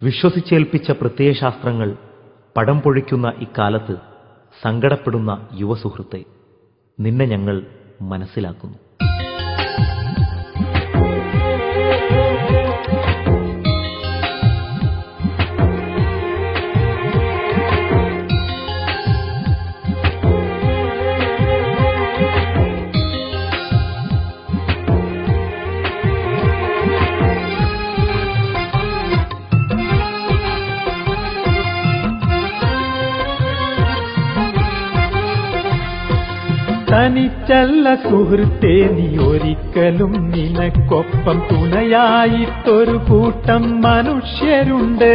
വിശ്വസിച്ചേൽപ്പിച്ച പ്രത്യയശാസ്ത്രങ്ങൾ പടം പൊഴിക്കുന്ന ഇക്കാലത്ത് സങ്കടപ്പെടുന്ന യുവസുഹൃത്തെ, നിന്നെ ഞങ്ങൾ മനസ്സിലാക്കുന്നു. തനിച്ചല്ല സുഹൃത്തേ, നീ ഒരിക്കലും നിനക്കൊപ്പം തുണയായിട്ടൊരു കൂട്ടം മനുഷ്യരുണ്ട്.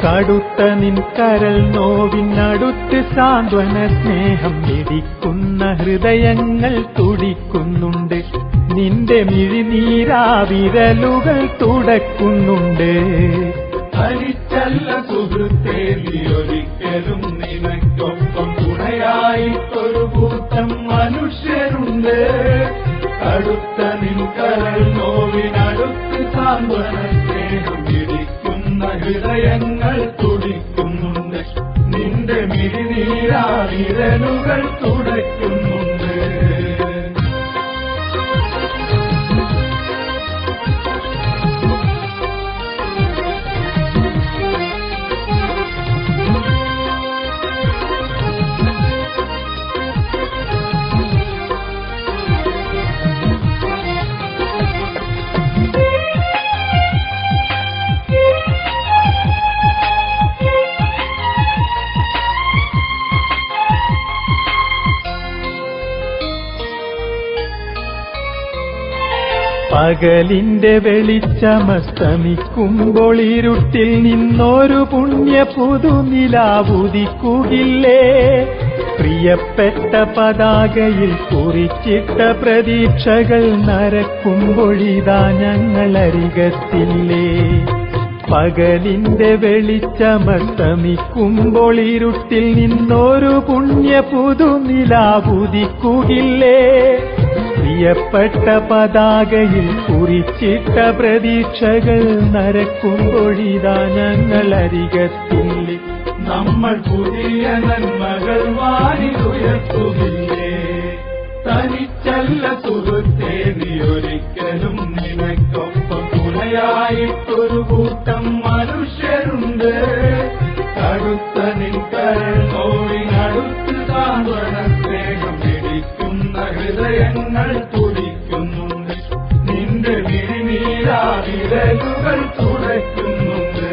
കടുത്ത നിൻ കരൾ നോവിനടുത്ത് സാന്ത്വന സ്നേഹം ഇടിക്കുന്ന ഹൃദയങ്ങൾ തുടിക്കുന്നുണ്ട്. നിന്റെ മിഴിനീരാവിരലുകൾ തുടക്കുന്നുണ്ട്. തനിച്ചല്ല സുഹൃത്തേ, നീ ഒരിക്കലും നിനക്കൊപ്പം തുണയായിട്ടൊരു കൂട്ടം മനുഷ്യരുണ്ട്. കടുത്ത നിൻ കരൾ നോവിനടുത്ത് സാന്ത്വന സ്നേഹം ഇടിക്കുന്ന ഹൃദയങ്ങൾ തുടിക്കുന്നുണ്ട്. നിന്റെ മിഴിനീരാവിരലുകൾ തുടയ്ക്കുന്നുണ്ട്. പകലിന്റെ വെളിച്ചമസ്തമിക്കുമ്പോൾ ഇരുട്ടിൽ നിന്നൊരു പുണ്യ പുതുനിലാവുദിക്കുകില്ലേ? പ്രിയപ്പെട്ട പതാകയിൽ കുറിച്ചിട്ട പ്രതീക്ഷകൾ നരക്കുമ്പോഴിതാ ഞങ്ങളരികത്തില്ലേ? പകലിന്റെ വെളിച്ചമസ്തമിക്കുമ്പോൾ ഇരുട്ടിൽ നിന്നൊരു പുണ്യ പുതുനിലാവുദിക്കുകില്ലേ? പ്രിയപ്പെട്ട പതാകയിൽ കുറിച്ചിട്ട പ്രതീക്ഷകൾ നരക്കുമ്പോഴിതാ ഞങ്ങളരികത്തില്ലേ? നമ്മൾ പുതിയ നന്മകൾ വാരിയുയർത്തുകില്ലേ? തനിച്ചല്ല സുഹൃത്തേ, നീ ഒരിക്കലും നിനക്കൊപ്പം തുണയായിട്ടൊരു കൂട്ടം മനുഷ്യരുണ്ട്. കടുത്ത നിൻ കരൾ നോവിനടുത്ത് സാന്ത്വന സ്നേഹം ഇടിക്കുന്ന ഹൃദയങ്ങൾ തുടിക്കുന്നുണ്ട്. നിന്റെ മിഴിനീരാവിരലുകൾ തുടയ്ക്കുന്നുണ്ട്.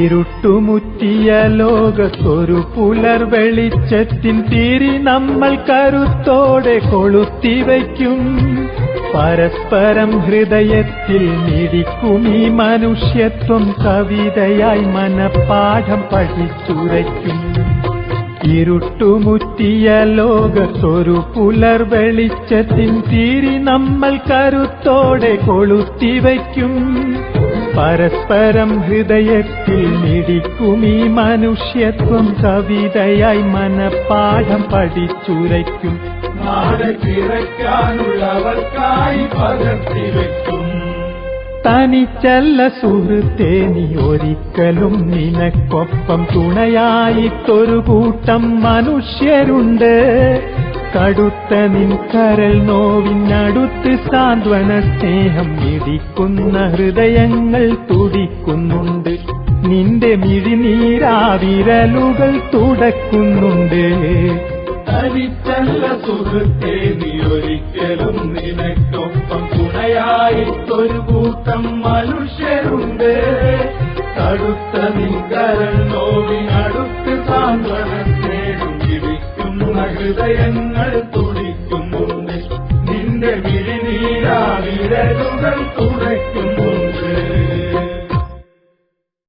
ഇരുട്ടുമുറ്റിയ ലോകത്തൊരു പുലർ വെളിച്ചത്തിൻ തിരി നമ്മൾ കരുത്തോടെ കൊളുത്തിവയ്ക്കും. പരസ്പരം ഹൃദയത്തിൽ മിടിക്കും ഈ മനുഷ്യത്വം കവിതയായി മനപ്പാഠം പഠിച്ചുരയ്ക്കും. ഇരുട്ടുമുറ്റിയ ലോകത്തൊരു പുലർ വെളിച്ചത്തിൻ തിരി നമ്മൾ കരുത്തോടെ കൊളുത്തിവയ്ക്കും. പരസ്പരം ഹൃദയത്തിൽ മിടിക്കും ഈ മനുഷ്യത്വം കവിതയായി മനപ്പാഠം പഠിച്ചുരയ്ക്കും. നാളെ പിറക്കാനുള്ളവർക്കായി പകർത്തിവെക്കും. തനിച്ചല്ല സുഹൃത്തേ, നീ ഒരിക്കലും നിനക്കൊപ്പം തുണയായിട്ടൊരു കൂട്ടം മനുഷ്യരുണ്ട്. കടുത്ത നിൻ കരൾ നോവിനടുത്ത് സാന്ത്വന സ്നേഹം ഇടിക്കുന്ന ഹൃദയങ്ങൾ തുടിക്കുന്നുണ്ട്. നിന്റെ മിഴിനീരാവിരലുകൾ തുടക്കുന്നുണ്ട്. തനിച്ചല്ല സുഹൃത്തേ, നീ ഒരിക്കലും നിനക്കൊപ്പം തുണയായിട്ടൊരു കൂട്ടം മനുഷ്യരുണ്ട്. കടുത്ത നിൻ കരൾ നോവിനടുത്ത് സാന്ത്വന സ്നേഹം ഇടിക്കുന്ന ഹൃദയങ്ങൾ തുടിക്കുന്നുണ്ട്. നിന്റെ മിഴിനീരാവിരലുകൾ വിരലുകൾ തുടയ്ക്കുന്നു